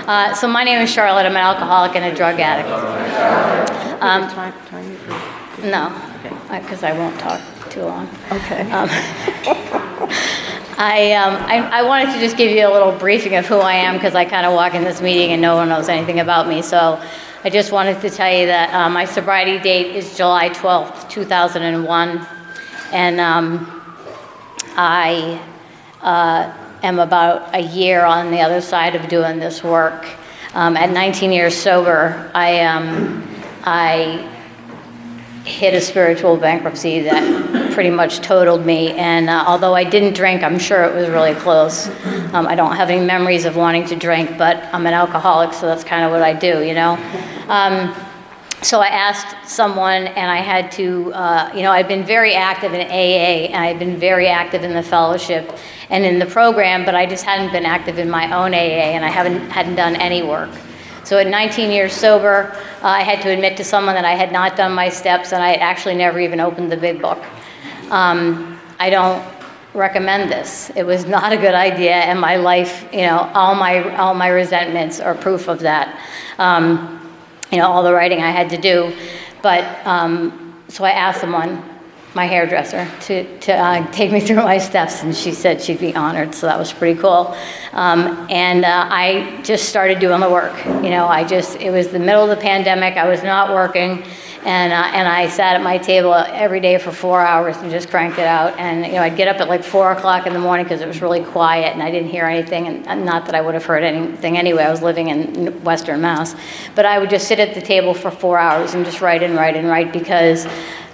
So my name is Charlotte. I'm an alcoholic and a drug addict. No, because I won't talk too long. Okay. I wanted to just give you a little briefing of who I am, because I kind of walk in this meeting and no one knows anything about me. So I just wanted to tell you that my sobriety date is July 12th, 2001. And I am about a year on the other side of doing this work. At 19 years sober, I hit a spiritual bankruptcy that pretty much totaled me. And although I didn't drink, I'm sure it was really close. I don't have any memories of wanting to drink, but I'm an alcoholic, so that's kind of what I do, you know. So I asked someone, and I had to, I'd been very active in AA, and I'd been very active in the fellowship and in the program, but I just hadn't been active in my own AA, and I hadn't done any work. So at 19 years sober, I had to admit to someone that I had not done my steps, and I had actually never even opened the big book. I don't recommend this. It was not a good idea, and my life, all my resentments are proof of that. All the writing I had to do. But, so I asked someone, my hairdresser, to take me through my steps, and she said she'd be honored, so that was pretty cool. I just started doing the work. It was the middle of the pandemic, I was not working, and I sat at my table every day for 4 hours and just cranked it out. And I'd get up at like 4 o'clock in the morning because it was really quiet and I didn't hear anything, and not that I would have heard anything anyway. I was living in Western Mass, but I would just sit at the table for 4 hours and just write and write and write, because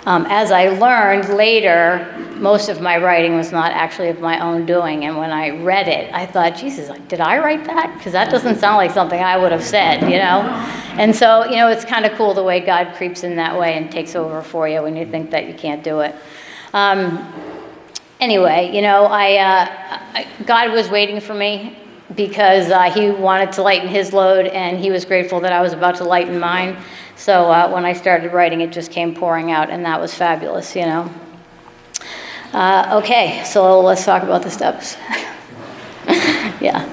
as I learned later, most of my writing was not actually of my own doing. And when I read it, I thought, Jesus, did I write that? Because that doesn't sound like something I would have said, And so, it's kind of cool the way God creeps in that way and takes over for you when you think that you can't do it. Anyway, God was waiting for me, because he wanted to lighten his load, and he was grateful that I was about to lighten mine. So when I started writing, it just came pouring out, and that was fabulous, Okay, so let's talk about the steps. Yeah.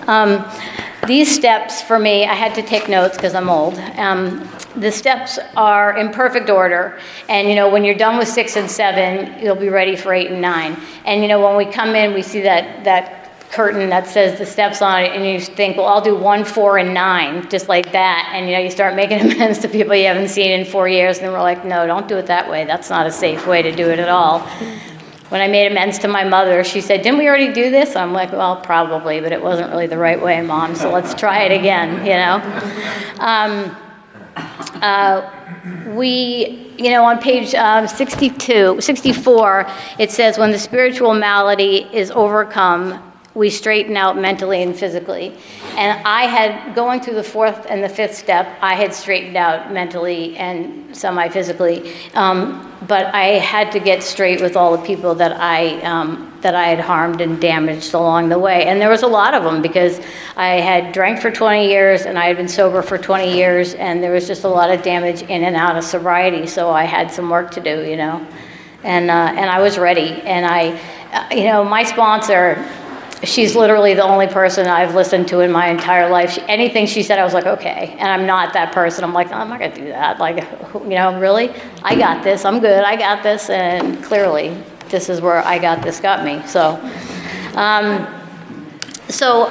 These steps, for me, I had to take notes because I'm old. The steps are in perfect order, and when you're done with 6 and 7, you'll be ready for 8 and 9. And when we come in, we see that curtain that says the steps on it, and you think, well, I'll do 1, 4, and 9, just like that. And you start making amends to people you haven't seen in 4 years, and we're like, no, don't do it that way. That's not a safe way to do it at all. When I made amends to my mother, she said, didn't we already do this? I'm like, well, probably, but it wasn't really the right way, Mom, so let's try it again, on page 64, it says, when the spiritual malady is overcome, we straighten out mentally and physically. And going through the 4th and the 5th step, I had straightened out mentally and semi-physically. But I had to get straight with all the people that I had harmed and damaged along the way. And there was a lot of them, because I had drank for 20 years and I had been sober for 20 years, and there was just a lot of damage in and out of sobriety. So I had some work to do, And I was ready. And my sponsor, she's literally the only person I've listened to in my entire life. Anything she said, I was like, okay. And I'm not that person. I'm like, no, I'm not going to do that. Really? I got this. I'm good. I got this. And clearly, this is where I got this got me. So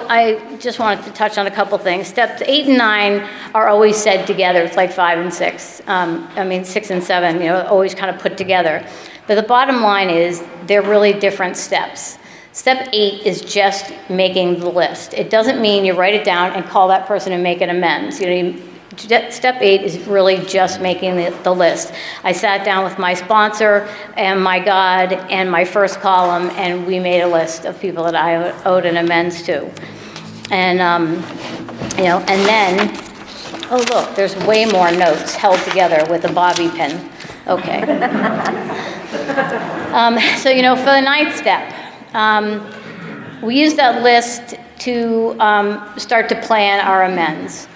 I just wanted to touch on a couple things. Steps 8 and 9 are always said together. It's like 5 and 6. 6 and 7, always kind of put together. But the bottom line is they're really different steps. Step 8 is just making the list. It doesn't mean you write it down and call that person and make an amends. Step 8 is really just making the list. I sat down with my sponsor and my God and my first column, and we made a list of people that I owed an amends to. And, and then, oh look, there's way more notes held together with a bobby pin. Okay. So, for the 9th step, we use that list to start to plan our amends.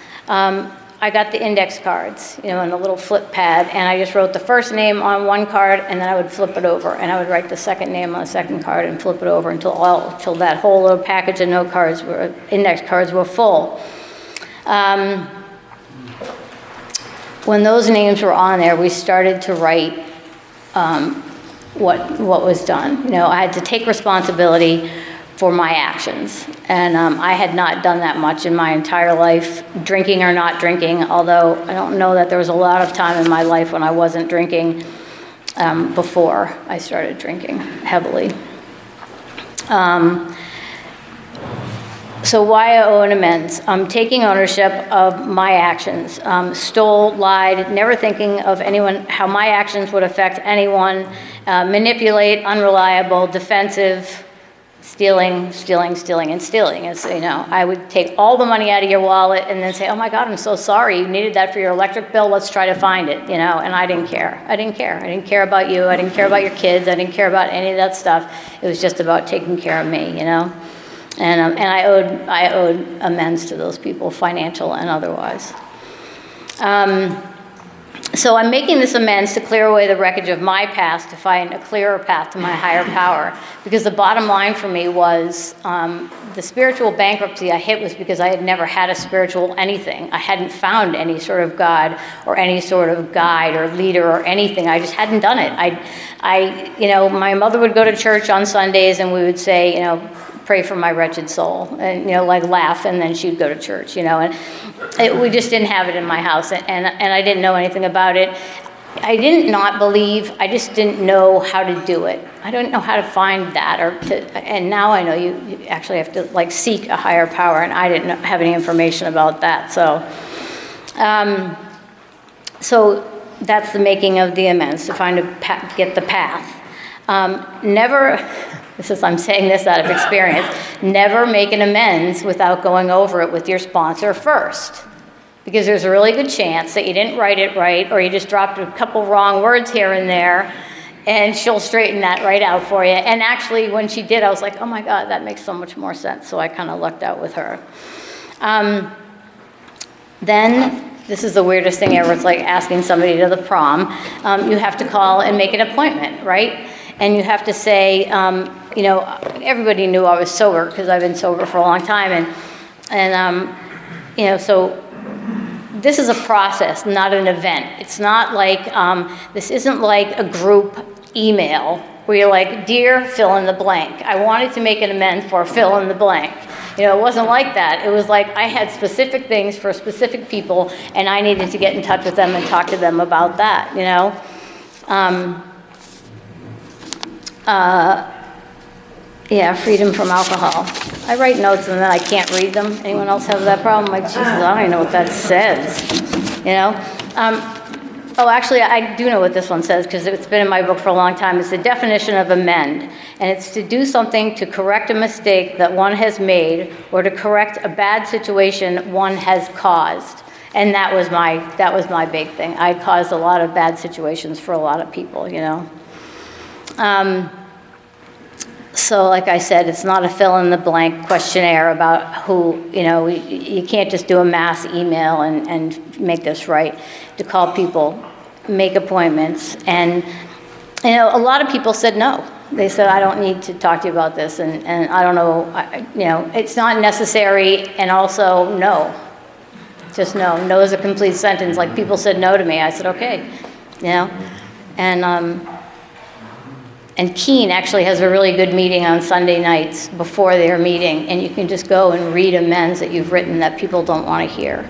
I got the index cards, and a little flip pad, and I just wrote the first name on one card, and then I would flip it over, and I would write the second name on the second card and flip it over until that whole little package of note cards index cards were full. When those names were on there, we started to write what was done. You know, I had to take responsibility for my actions, and I had not done that much in my entire life, drinking or not drinking, although I don't know that there was a lot of time in my life when I wasn't drinking before I started drinking heavily. So why I owe an amends? I'm taking ownership of my actions. Stole, lied, never thinking of anyone, how my actions would affect anyone, manipulate, unreliable, defensive, stealing. It's, you know, I would take all the money out of your wallet and then say, oh my God, I'm so sorry. You needed that for your electric bill. Let's try to find it, you know, and I didn't care. I didn't care about you. I didn't care about your kids. I didn't care about any of that stuff. It was just about taking care of me, you know. And I owed amends to those people, financial and otherwise. So I'm making this amends to clear away the wreckage of my past, to find a clearer path to my higher power. Because the bottom line for me was the spiritual bankruptcy I hit was because I had never had a spiritual anything. I hadn't found any sort of God or any sort of guide or leader or anything. I just hadn't done it. I you know, my mother would go to church on Sundays and we would say, you know, pray for my wretched soul, and, you know, like laugh, and then she'd go to church, you know, and we just didn't have it in my house, and I didn't know anything about it. I didn't not believe, I just didn't know how to do it. I didn't know how to find that, and now I know you actually have to like seek a higher power, and I didn't have any information about that, so that's the making of the amends, to find get the path. I'm saying this out of experience, never make an amends without going over it with your sponsor first. Because there's a really good chance that you didn't write it right, or you just dropped a couple wrong words here and there, and she'll straighten that right out for you. And actually, when she did, I was like, oh my God, that makes so much more sense. So I kind of lucked out with her. Then, this is the weirdest thing ever. It's like asking somebody to the prom. You have to call and make an appointment, right? And you have to say, you know, everybody knew I was sober because I've been sober for a long time. And you know, so this is a process, not an event. It's not like, this isn't like a group email where you're like, dear fill in the blank. I wanted to make an amends for fill in the blank. You know, it wasn't like that. It was like I had specific things for specific people, and I needed to get in touch with them and talk to them about that, you know. Yeah, freedom from alcohol. I write notes and then I can't read them. Anyone else have that problem? Like, Jesus, I don't even know what that says, you know? Oh, actually, I do know what this one says because it's been in my book for a long time. It's the definition of amend, and it's to do something to correct a mistake that one has made or to correct a bad situation one has caused. And that was my big thing. I caused a lot of bad situations for a lot of people, you know? So like I said, it's not a fill-in-the-blank questionnaire about who, you know, you can't just do a mass email and make this right. To call people, make appointments, and, you know, a lot of people said no. They said, I don't need to talk to you about this, and I don't know, you know, it's not necessary, and also no. Just no. No is a complete sentence. Like people said no to me, I said okay, you know, and Keene actually has a really good meeting on Sunday nights before their meeting, and you can just go and read amends that you've written that people don't want to hear.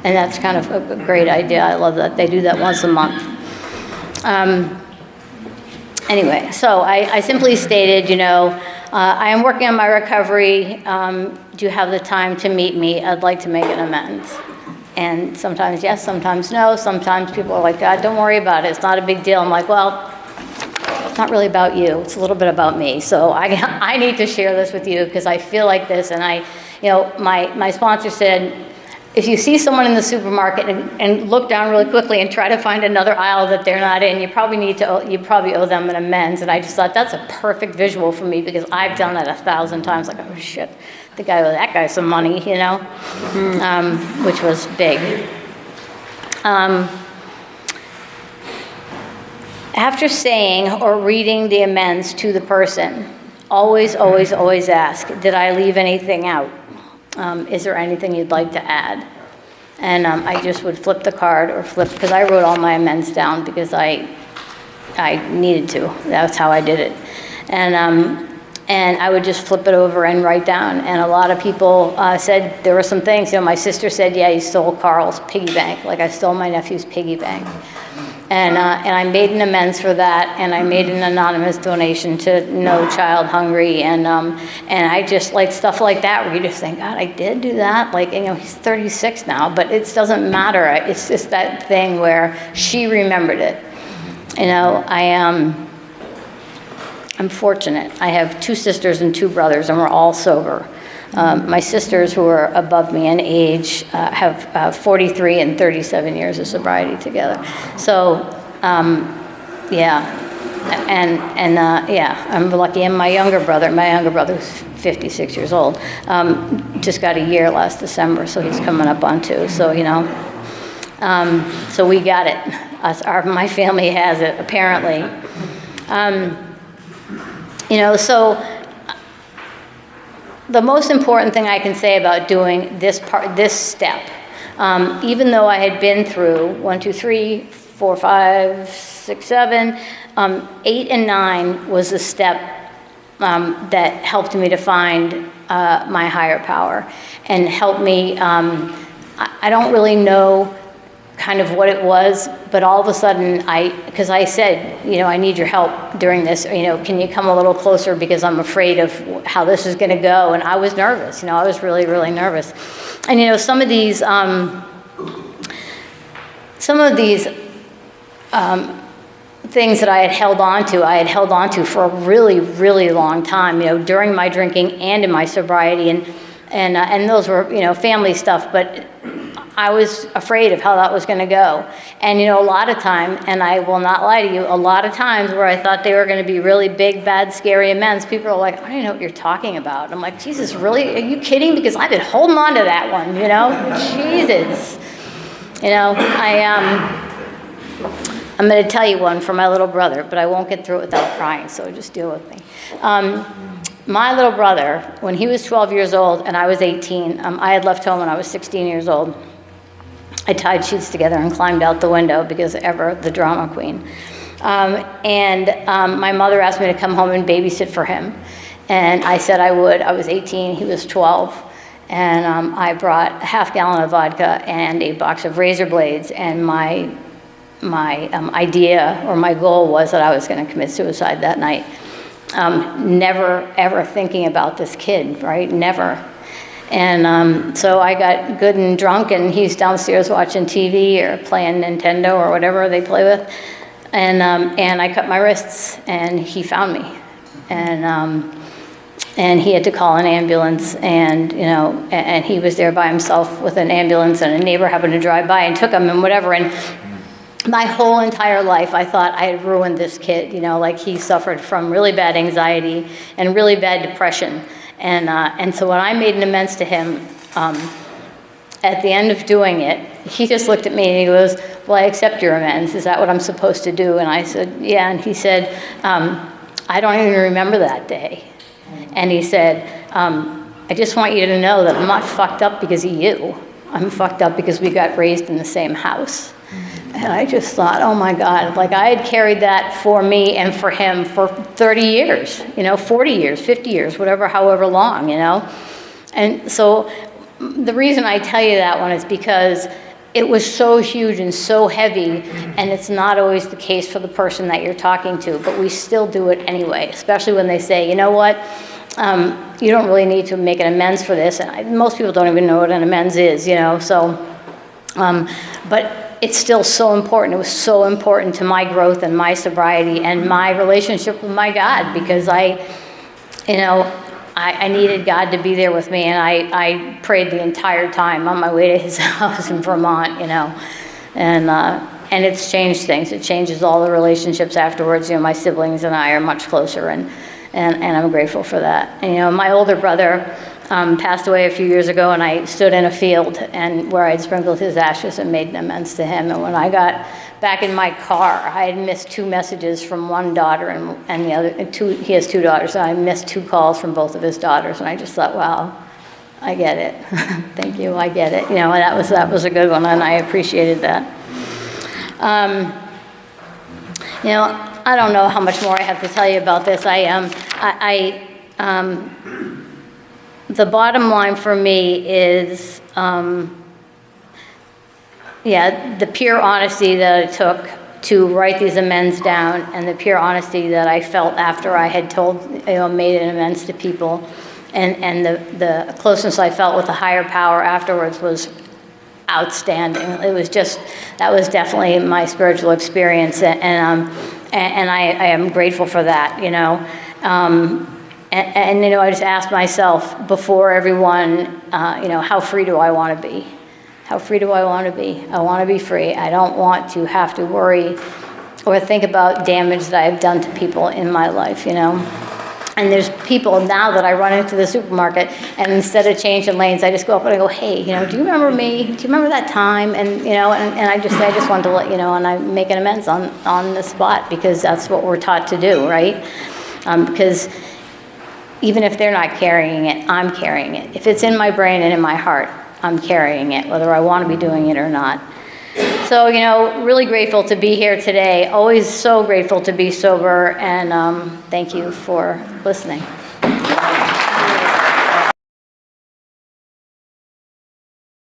And that's kind of a great idea. I love that. They do that once a month. Anyway, so I simply stated, you know, I am working on my recovery. Do you have the time to meet me? I'd like to make an amends. And sometimes yes, sometimes no. Sometimes people are like, God, don't worry about it. It's not a big deal. I'm like, well, it's not really about you. It's a little bit about me. So I need to share this with you because I feel like this. And you know, my sponsor said, if you see someone in the supermarket and look down really quickly and try to find another aisle that they're not in, you probably owe them an amends. And I just thought that's a perfect visual for me because I've done that 1,000 times. Like, oh shit, I think I owe that guy some money, you know, which was big. After saying or reading the amends to the person, always, always, always ask, did I leave anything out? Is there anything you'd like to add? I just would flip the card or because I wrote all my amends down because I needed to. That's how I did it. And I would just flip it over and write down. And a lot of people said there were some things. You know, my sister said, yeah, you stole Carl's piggy bank. Like I stole my nephew's piggy bank. And I made an amends for that, and I made an anonymous donation to No Child Hungry, and I just like stuff like that where you just think, God, I did do that. Like, you know, he's 36 now, but it doesn't matter. It's just that thing where she remembered it. You know, I'm fortunate. I have 2 sisters and 2 brothers, and we're all sober. My sisters, who are above me in age, have 43 and 37 years of sobriety together. So, yeah, yeah, I'm lucky. And my younger brother's 56 years old, just got a year last December, so he's coming up on 2. So, you know, so we got it. My family has it, apparently. You know, so the most important thing I can say about doing this step, even though I had been through 1, 2, 3, 4, 5, 6, 7, 8 and 9 was the step that helped me to find my higher power and helped me. I don't really know kind of what it was, but all of a sudden because I said, you know, I need your help during this, you know, can you come a little closer because I'm afraid of how this is going to go, and I was nervous, you know, I was really, really nervous. And, you know, some of these things that I had held on to for a really, really long time, you know, during my drinking and in my sobriety, and those were, you know, family stuff, but I was afraid of how that was going to go. And, you know, a lot of time, and I will not lie to you, a lot of times where I thought they were going to be really big, bad, scary amends, people are like, I don't even know what you're talking about. I'm like, Jesus, really? Are you kidding? Because I've been holding on to that one, you know? Jesus. You know, I'm going to tell you one for my little brother, but I won't get through it without crying, so just deal with me. My little brother, when he was 12 years old and I was 18, I had left home when I was 16 years old. I tied sheets together and climbed out the window because the drama queen. My mother asked me to come home and babysit for him. And I said I would. I was 18, he was 12. And I brought a half gallon of vodka and a box of razor blades. And my idea or my goal was that I was going to commit suicide that night. Never, ever thinking about this kid, right? Never. And so I got good and drunk, and he's downstairs watching TV or playing Nintendo or whatever they play with. And I cut my wrists, and he found me. And he had to call an ambulance, and, you know, and he was there by himself with an ambulance, and a neighbor happened to drive by and took him and whatever. And my whole entire life, I thought I had ruined this kid, you know, like he suffered from really bad anxiety and really bad depression. And so when I made an amends to him, at the end of doing it, he just looked at me and he goes, well, I accept your amends. Is that what I'm supposed to do? And I said, yeah. And he said, I don't even remember that day. And he said, I just want you to know that I'm not fucked up because of you. I'm fucked up because we got raised in the same house. And I just thought, oh my God, like I had carried that for me and for him for 30 years, you know, 40 years, 50 years, whatever, however long, you know. And so the reason I tell you that one is because it was so huge and so heavy, and it's not always the case for the person that you're talking to, but we still do it anyway, especially when they say, you know what, you don't really need to make an amends for this. And most people don't even know what an amends is, you know, so, but it's still so important. It was so important to my growth and my sobriety and my relationship with my God, because I needed God to be there with me, and I prayed the entire time on my way to his house in Vermont, you know, and it's changed things. It changes all the relationships afterwards. You know, my siblings and I are much closer, and I'm grateful for that. And, you know, my older brother passed away a few years ago, and I stood in a field and where I'd sprinkled his ashes and made an amends to him. And when I got back in my car, I had missed 2 messages from one daughter and the other, he has 2 daughters, so I missed 2 calls from both of his daughters. And I just thought, wow, I get it. Thank you, I get it. You know, that was a good one, and I appreciated that. You know, I don't know how much more I have to tell you about this. The bottom line for me is, the pure honesty that it took to write these amends down, and the pure honesty that I felt after I had made an amends to people, and the closeness I felt with the higher power afterwards was outstanding. It was just, that was definitely my spiritual experience, and I am grateful for that, you know. And you know, I just asked myself before everyone, you know, how free do I want to be? How free do I want to be? I want to be free. I don't want to have to worry or think about damage that I've done to people in my life, you know. And there's people now that I run into the supermarket, and instead of changing lanes, I just go up and I go, hey, you know, do you remember me? Do you remember that time? And, you know, and I just wanted to let you know, and I make an amends on the spot, because that's what we're taught to do, right? Because even if they're not carrying it, I'm carrying it. If it's in my brain and in my heart, I'm carrying it, whether I want to be doing it or not. So, you know, really grateful to be here today. Always so grateful to be sober, and thank you for listening.